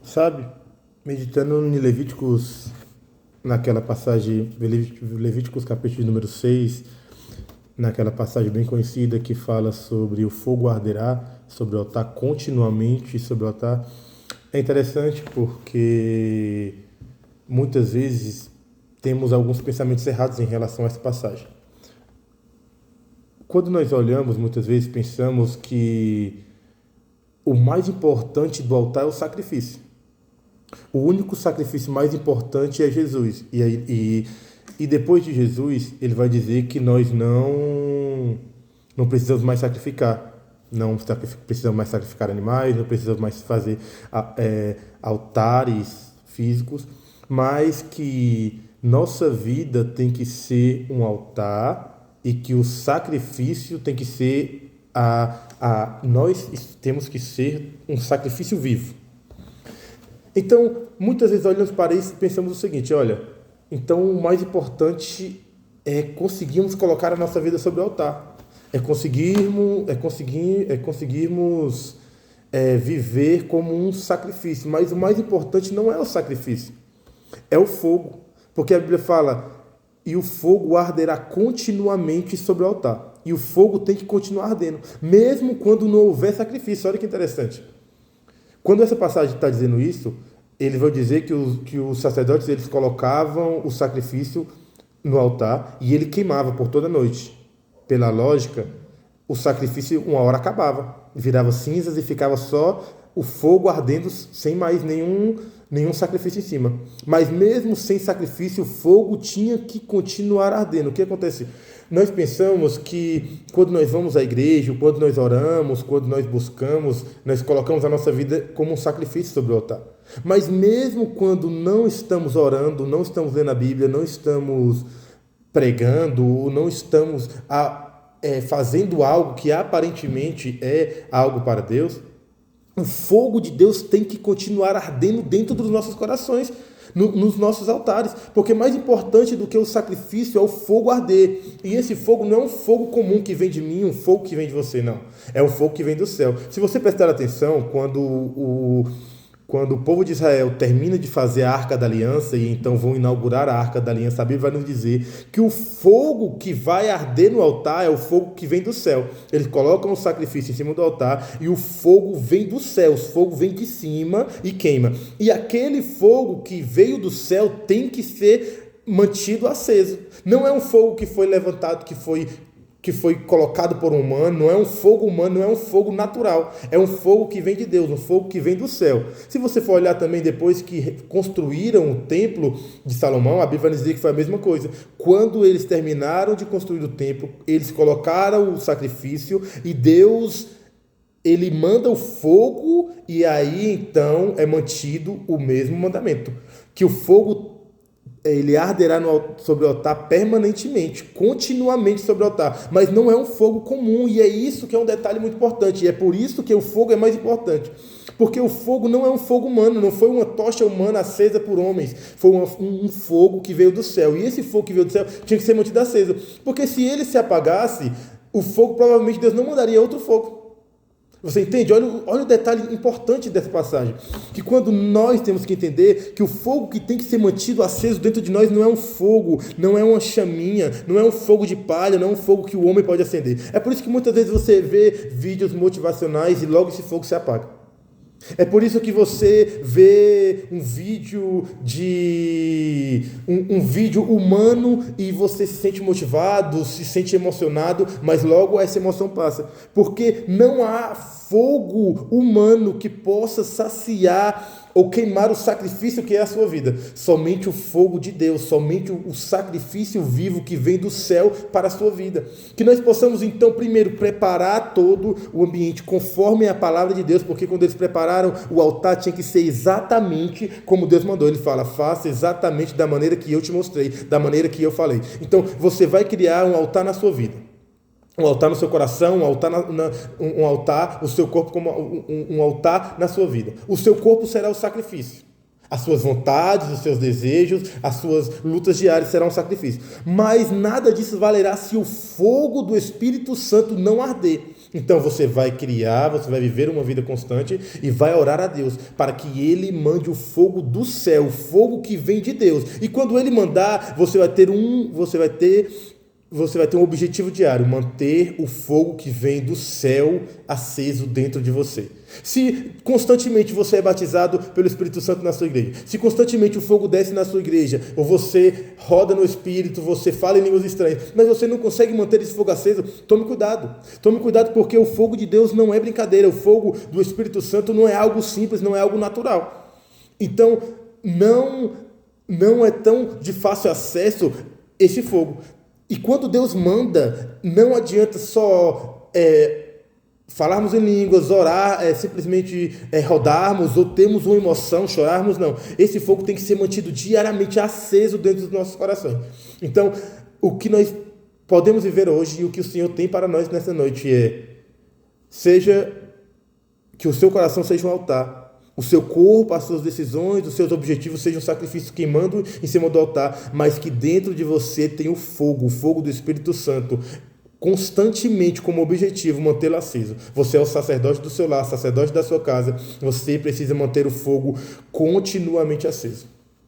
Sabe, meditando em Levíticos, naquela passagem, Levíticos capítulo de número 6, naquela passagem bem conhecida que fala sobre o fogo arderá sobre o altar continuamente, sobre o altar, é interessante porque muitas vezes temos alguns pensamentos errados em relação a essa passagem. Quando nós olhamos, muitas vezes pensamos que o mais importante do altar é o sacrifício. O único sacrifício mais importante é Jesus. E depois de Jesus, ele vai dizer que nós não precisamos mais sacrificar. Não precisamos mais sacrificar animais, não precisamos mais fazer altares físicos, mas que nossa vida tem que ser um altar e que o sacrifício tem que ser nós temos que ser um sacrifício vivo. Então, muitas vezes olhamos para isso e pensamos o seguinte, olha, então o mais importante é conseguirmos colocar a nossa vida sobre o altar. Conseguirmos viver como um sacrifício. Mas o mais importante não é o sacrifício, é o fogo. Porque a Bíblia fala, e o fogo arderá continuamente sobre o altar. E o fogo tem que continuar ardendo, mesmo quando não houver sacrifício. Olha que interessante. Quando essa passagem está dizendo isso, ele vai dizer que os sacerdotes eles colocavam o sacrifício no altar e ele queimava por toda a noite. Pela lógica, o sacrifício uma hora acabava, virava cinzas e ficava só o fogo ardendo sem mais nenhum sacrifício em cima. Mas mesmo sem sacrifício, o fogo tinha que continuar ardendo. O que acontece? Nós pensamos que quando nós vamos à igreja, quando nós oramos, quando nós buscamos, nós colocamos a nossa vida como um sacrifício sobre o altar. Mas mesmo quando não estamos orando, não estamos lendo a Bíblia, não estamos pregando, não estamos fazendo algo que aparentemente é algo para Deus, o fogo de Deus tem que continuar ardendo dentro dos nossos corações, nos nossos altares, porque mais importante do que o sacrifício é o fogo arder. E esse fogo não é um fogo comum que vem de mim, um fogo que vem de você, não. É um fogo que vem do céu. Se você prestar atenção, quando o povo de Israel termina de fazer a Arca da Aliança e então vão inaugurar a Arca da Aliança, a Bíblia vai nos dizer que o fogo que vai arder no altar é o fogo que vem do céu. Eles colocam o sacrifício em cima do altar e o fogo vem do céu, o fogo vem de cima e queima. E aquele fogo que veio do céu tem que ser mantido aceso. Não é um fogo que foi levantado, que foi colocado por um humano, não é um fogo humano, não é um fogo natural, é um fogo que vem de Deus, um fogo que vem do céu. Se você for olhar também depois que construíram o templo de Salomão, a Bíblia vai dizer que foi a mesma coisa. Quando eles terminaram de construir o templo, eles colocaram o sacrifício e Deus, ele manda o fogo e aí então é mantido o mesmo mandamento, que o fogo ele arderá sobre o altar permanentemente, continuamente sobre o altar, mas não é um fogo comum, e é isso que é um detalhe muito importante, e é por isso que o fogo é mais importante, porque o fogo não é um fogo humano, não foi uma tocha humana acesa por homens, foi um fogo que veio do céu, e esse fogo que veio do céu tinha que ser mantido aceso, porque se ele se apagasse, o fogo, provavelmente Deus não mandaria outro fogo. Você entende? Olha o detalhe importante dessa passagem. Que quando nós temos que entender que o fogo que tem que ser mantido aceso dentro de nós não é um fogo, não é uma chaminha, não é um fogo de palha, não é um fogo que o homem pode acender. É por isso que muitas vezes você vê vídeos motivacionais e logo esse fogo se apaga. É por isso que você vê um vídeo um vídeo humano e você se sente motivado, se sente emocionado, mas logo essa emoção passa. Porque não há fogo humano que possa saciar ou queimar o sacrifício que é a sua vida. Somente o fogo de Deus, somente o sacrifício vivo que vem do céu para a sua vida. Que nós possamos então primeiro preparar todo o ambiente conforme a palavra de Deus, porque quando eles prepararam o altar tinha que ser exatamente como Deus mandou. Ele fala, faça exatamente da maneira que eu te mostrei, da maneira que eu falei. Então você vai criar um altar na sua vida. Um altar no seu coração, um altar, o seu corpo como um altar na sua vida. O seu corpo será o sacrifício. As suas vontades, os seus desejos, as suas lutas diárias serão um sacrifício. Mas nada disso valerá se o fogo do Espírito Santo não arder. Então você vai criar, você vai viver uma vida constante e vai orar a Deus para que Ele mande o fogo do céu, o fogo que vem de Deus. E quando Ele mandar, você vai ter um objetivo diário, manter o fogo que vem do céu aceso dentro de você. Se constantemente você é batizado pelo Espírito Santo na sua igreja, se constantemente o fogo desce na sua igreja, ou você roda no Espírito, você fala em línguas estranhas, mas você não consegue manter esse fogo aceso, tome cuidado. Tome cuidado, porque o fogo de Deus não é brincadeira, o fogo do Espírito Santo não é algo simples, não é algo natural. Então, não é tão de fácil acesso esse fogo. E quando Deus manda, não adianta só falarmos em línguas, orar, simplesmente rodarmos ou termos uma emoção, chorarmos, não. Esse fogo tem que ser mantido diariamente aceso dentro dos nossos corações. Então, o que nós podemos viver hoje e o que o Senhor tem para nós nessa noite que o seu coração seja um altar. O seu corpo, as suas decisões, os seus objetivos sejam um sacrifício queimando em cima do altar, mas que dentro de você tem o fogo do Espírito Santo, constantemente como objetivo mantê-lo aceso. Você é o sacerdote do seu lar, sacerdote da sua casa, você precisa manter o fogo continuamente aceso.